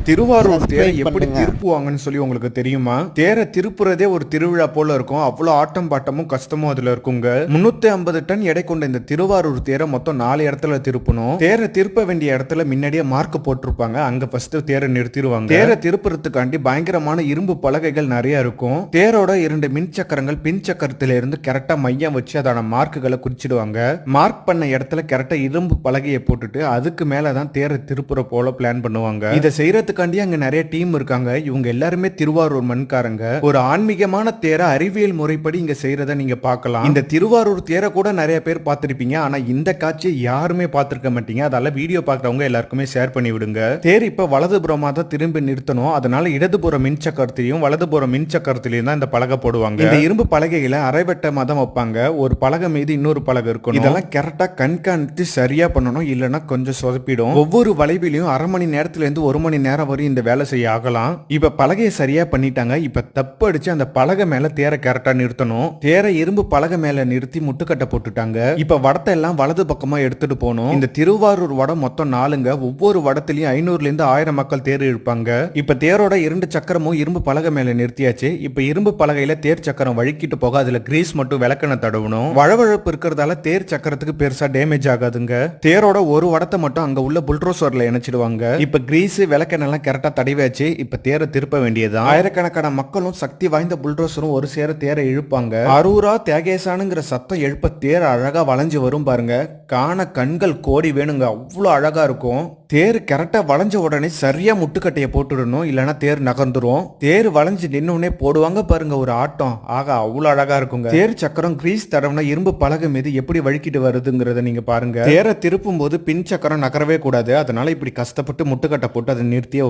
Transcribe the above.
திருவாரூர் தேரை எப்படி திருப்புவாங்கன்னு சொல்லி உங்களுக்கு தெரியுமா? தேரை திருப்புறதே ஒரு திருவிழா போல இருக்கும். அவ்வளவு ஆட்டம் பாட்டமும் கஷ்டமும் அதுல இருக்குங்க. 350 டன் எடை கொண்ட இந்த திருவாரூர் தேரை மொத்தம் 4 இடத்துல திருப்பணும். தேரை திருப்ப வேண்டிய இடத்துல முன்னாடியே மார்க் போட்டிருப்பாங்க. அங்க ஃபர்ஸ்ட் தேரை நிறுத்திடுவாங்க. தேரை திருப்புறதுக்காண்டி பயங்கரமான இரும்பு பலகைகள் நிறைய இருக்கும். தேரோட 2 மின் சக்கரங்கள் பின் சக்கரத்தில இருந்து கரெக்டா மையம் வச்சு அதோட மார்க்குகளை குறிச்சிடுவாங்க. மார்க் பண்ண இடத்துல கரெக்டா இரும்பு பலகையை போட்டுட்டு அதுக்கு மேலதான் தேரை திருப்புற போல பிளான் பண்ணுவாங்க. இதை செய்யறதுக்காண்டி அங்க நிறைய டீம் இருக்காங்க. இவங்க எல்லாருமே திருவாரூர் மண்காரங்க. ஒரு ஆன்மீகமான தேரை அறிவியல் முறைப்படி இங்க செய்யறத நீங்க பார்க்கலாம். இந்த திருவாரூர் தேரை கூட நிறைய பேர் பார்த்திருப்பீங்க. ஆனா இந்த காட்சியை யாருமே பார்த்திருக்க மாட்டீங்க. அதனால வீடியோ பார்க்கறவங்க எல்லாருக்குமே ஷேர் பண்ணி விடுங்க. தேர் இப்ப வலதுபுறமா தான் திரும்பி நிறுத்தணும். அதனால இடதுபுற மின் சக்கரத்திலையும் வலதுபுற மின் சக்கரத்திலையும் தான் இந்த பலகை போடுவாங்க. இந்த இரும்பு பலகைகளை அரைவட்டமா தான் வைப்பாங்க. ஒரு பலகை மீது இன்னொரு பலகை இருக்கும். இதெல்லாம் கரெக்டா கண்காணித்து சரியா பண்ணணும். இல்லைன்னா கொஞ்சம் சொதப்பிடும். ஒவ்வொரு வளைவிலையும் அரை மணி நேரத்துல இருந்து 1 மணி நேரம் வரை இந்த வேலை செய்ய ஆகலாம். இப்ப பலகையை சரியா பண்ணிட்டாங்க. இப்ப தப்பு அடிச்சு அந்த பலகை மேல தேரை கரெக்டா நிறுத்தணும். தேரை இரும்பு பலகை மேல நிறுத்தி முட்டுக்கட்டை போட்டுட்டாங்க. இப்ப வடத்தை எல்லாம் வலது பக்கமா எடுத்துட்டு போகணும். இந்த திருவாரூர் வடம் மொத்தம் 4ங்க. ஒவ்வொரு வடத்திலையும் 500 இருந்து 1000 மக்கள் தேர் இழுப்பாங்க. இப்ப தேரோட 2 சக்கரமும் இரும்பு பலகை மேல நிறுத்தியாச்சு. இப்ப இரும்பு பலகையில தேர் சக்கரம் வழுக்கிட்டு போக அதுல கிரீஸ் மட்டும் விளக்கண தடவணும். வழவழப்பு இருக்கிறதால தேர் சக்கரத்துக்கு பெருசா டேமேஜ் ஆகாதுங்க. தேரோட ஒரு வடத்தை மட்டும் அங்க உள்ள புல்ட்ரோசர்ல இணைச்சிடுவாங்க. இப்ப கிரீஸ் விளக்கெண்ணெல்லாம் கரெக்டா தடவியாச்சு. இப்ப தேரை திருப்ப வேண்டியதுதான். ஆயிரக்கணக்கான மக்களும் சக்தி வாய்ந்த புல்ட்ரோசரும் ஒரு சேர தேரை இழுப்பாங்க. அரூரா தியாகேசானுங்கிற சத்தம் எழுப்ப தேர் அழகா வளைஞ்சு வரும் பாருங்க. காண கண்கள் கோடி வேணுங்க. அவ்வளவு அழகா இருக்கும். தேர் கரெக்டா வளைஞ்ச உடனே சரியா முட்டுக்கட்டையை போட்டுடணும். இல்லைன்னா தேர் நகர்ந்துரும். தேர் வளைஞ்சு நின்னே போடுவாங்க பாருங்க ஒரு ஆட்டம். ஆக அவ்வளவு அழகா இருக்குங்க. தேர் சக்கரம் கிரீஸ் தடவுனா இரும்பு பலகை மீது எப்படி வழுக்கிட்டு வருதுங்கிறத நீங்க பாருங்க. தேரை திருப்பும் போது பின் சக்கரம் நகரவே கூடாது. அதனால இப்படி கஷ்டப்பட்டு முட்டுக்கட்டை போட்டு அதை நிறுத்தியே